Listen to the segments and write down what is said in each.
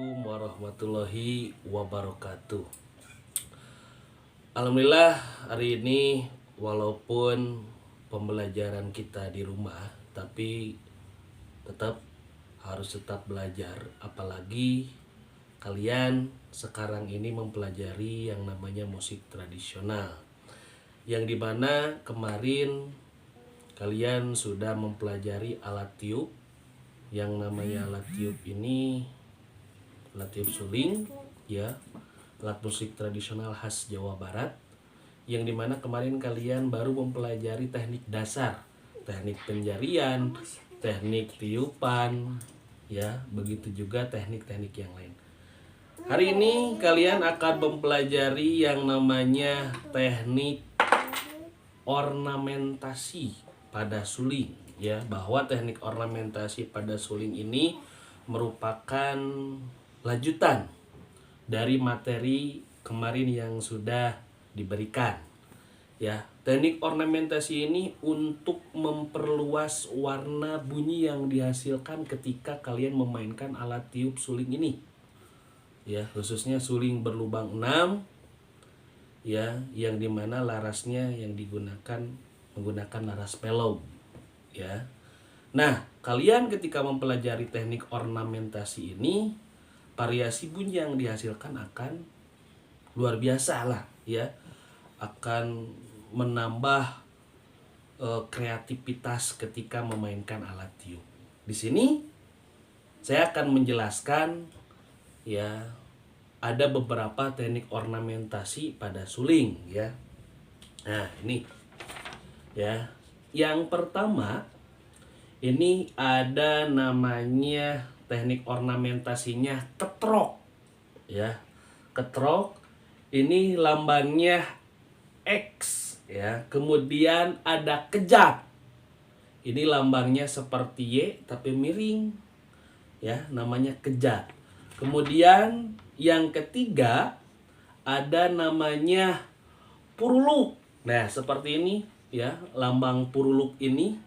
Assalamualaikum warahmatullahi wabarakatuh. Alhamdulillah hari ini walaupun pembelajaran kita di rumah, tapi tetap belajar. Apalagi kalian sekarang ini mempelajari yang namanya musik tradisional, yang dimana kemarin kalian sudah mempelajari alat tiup. Yang namanya alat tiup ini alat tiup suling, ya, alat musik tradisional khas Jawa Barat, yang dimana kemarin kalian baru mempelajari teknik dasar, teknik penjarian, teknik tiupan, ya, begitu juga teknik-teknik yang lain. Hari ini kalian akan mempelajari yang namanya teknik ornamentasi pada suling, ya, bahwa teknik ornamentasi pada suling ini merupakan lanjutan dari materi kemarin yang sudah diberikan, ya. Teknik ornamentasi ini untuk memperluas warna bunyi yang dihasilkan ketika kalian memainkan alat tiup suling ini, ya, khususnya suling berlubang 6, ya, yang dimana larasnya yang menggunakan laras pelau, ya. Nah, kalian ketika mempelajari teknik ornamentasi ini, variasi bunyi yang dihasilkan akan luar biasa lah, ya, akan menambah kreativitas ketika memainkan alat tiup. Di sini saya akan menjelaskan, ya, ada beberapa teknik ornamentasi pada suling, ya. Nah, ini, ya. Yang pertama, ini ada namanya teknik ornamentasinya ketrok, ya. Ketrok ini lambangnya X, ya. Kemudian ada kejat. Ini lambangnya seperti Y tapi miring, ya, namanya kejat. Kemudian yang ketiga ada namanya puruluk. Nah, seperti ini, ya, lambang puruluk ini,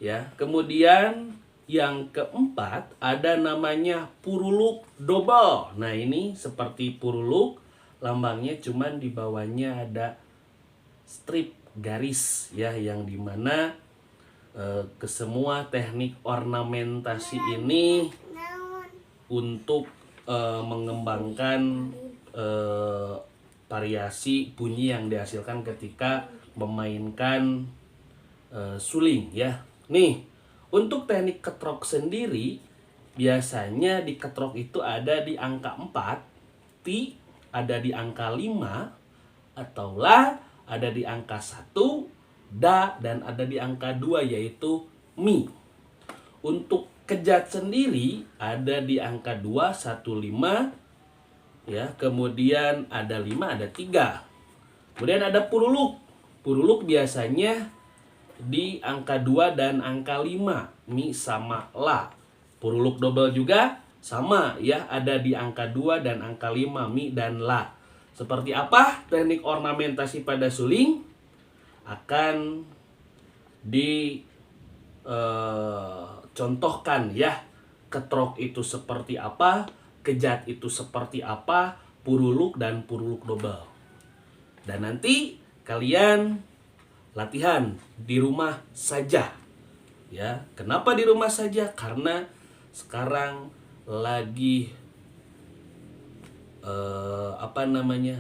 ya. Kemudian yang keempat ada namanya puruluk double. Nah, ini seperti puruluk, lambangnya cuman di bawahnya ada strip garis, ya, yang dimana kesemua teknik ornamentasi ini untuk mengembangkan variasi bunyi yang dihasilkan ketika memainkan suling, ya. Nih, untuk teknik ketrok sendiri biasanya di ketrok itu ada di angka 4, ti ada di angka 5, atau la ada di angka 1, da dan ada di angka 2 yaitu mi. Untuk kejat sendiri ada di angka 2, 1, 5, ya. Kemudian ada 5, ada 3. Kemudian ada puruluk. Puruluk biasanya di angka 2 dan angka 5, mi sama la. Puruluk double juga sama, ya, ada di angka 2 dan angka 5, mi dan la. Seperti apa teknik ornamentasi pada suling? Akan dicontohkan, ya. Ketrok itu seperti apa, kejat itu seperti apa, puruluk dan puruluk double. Dan nanti kalian latihan di rumah saja, ya. Kenapa di rumah saja? Karena sekarang lagi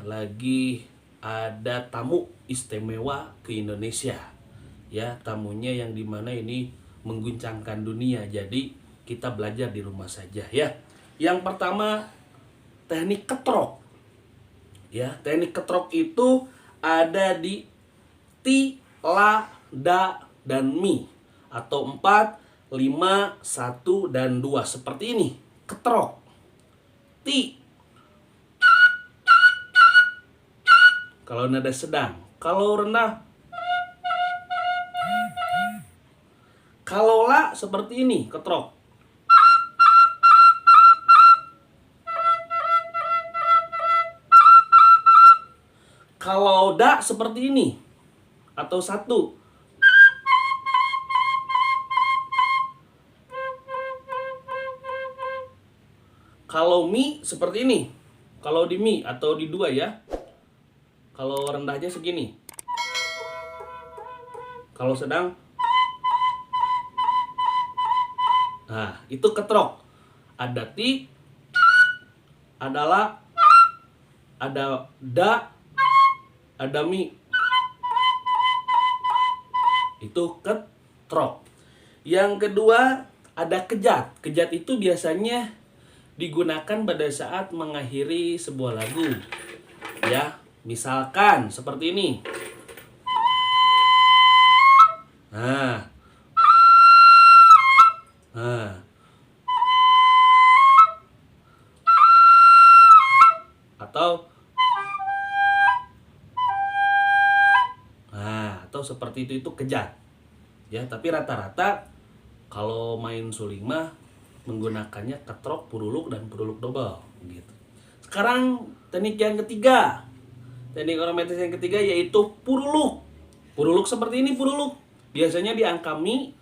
lagi ada tamu istimewa ke Indonesia, ya. Tamunya yang dimana ini mengguncangkan dunia. Jadi kita belajar di rumah saja, ya. Yang pertama teknik ketrok, ya. Teknik ketrok itu ada di ti, la, da, dan mi, atau 4, 5, 1, dan 2. Seperti ini ketrok. Ti kalau nada sedang, kalau rendah. Kalau la seperti ini ketrok. Kalau da seperti ini, atau 1. Kalau mi seperti ini. Kalau di mi atau di dua ya. Kalau rendahnya segini. Kalau sedang, nah itu ketrok. Ada ti, ada la, ada da, ada mi. Itu ketrok. Yang kedua ada kejat. Kejat itu biasanya digunakan pada saat mengakhiri sebuah lagu. Ya, misalkan seperti ini. Nah. Nah. Atau seperti itu kejat. Ya, tapi rata-rata kalau main suling mah menggunakannya ketrok, puruluk dan puruluk double gitu. Sekarang teknik yang ketiga. Teknik onomatris yang ketiga yaitu puruluk. Puruluk seperti ini puruluk. Biasanya di angka mi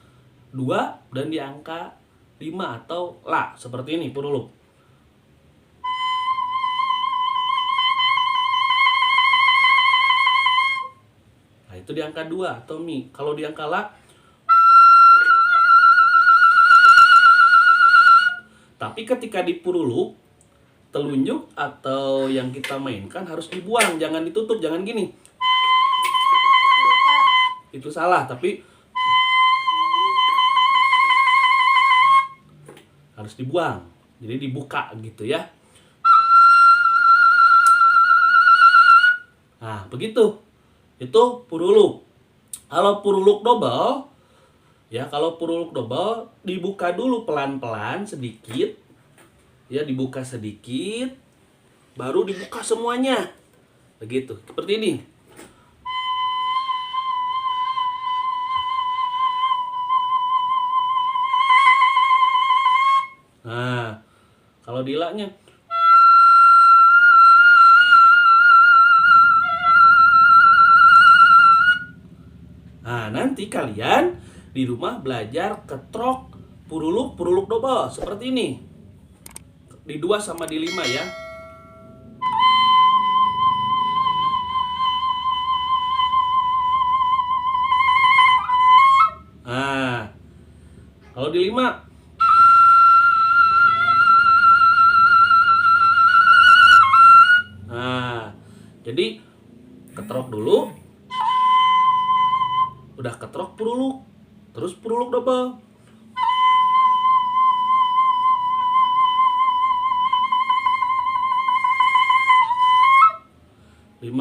2 dan di angka 5 atau la seperti ini puruluk. Nah, itu di angka 2 atau mi. Kalau di angka la, tapi ketika di puruluk, telunjuk atau yang kita mainkan harus dibuang, jangan ditutup, jangan gini. Itu salah, tapi harus dibuang. Jadi dibuka gitu ya. Nah, begitu. Itu puruluk. Kalau puruluk double, ya kalau puruluk double dibuka dulu pelan-pelan sedikit. Ya, dibuka sedikit, baru dibuka semuanya. Begitu, seperti ini. Nah, kalau di la-nya, nah nanti kalian di rumah belajar ketrok, puruluk, puruluk double seperti ini. Di 2 sama di 5 ya. Nah, kalau di 5, nah, jadi ketrok dulu, udah ketrok puruluk, terus puruluk double. 5.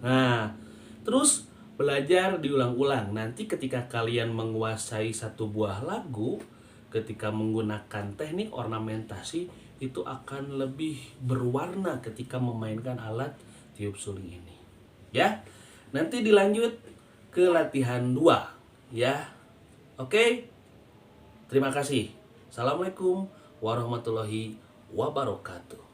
Nah, terus belajar diulang-ulang. Nanti ketika kalian menguasai satu buah lagu, ketika menggunakan teknik ornamentasi, itu akan lebih berwarna ketika memainkan alat tiup suling ini. Ya, nanti dilanjut ke latihan 2. Ya, oke? Terima kasih. Assalamualaikum warahmatullahi wabarakatuh.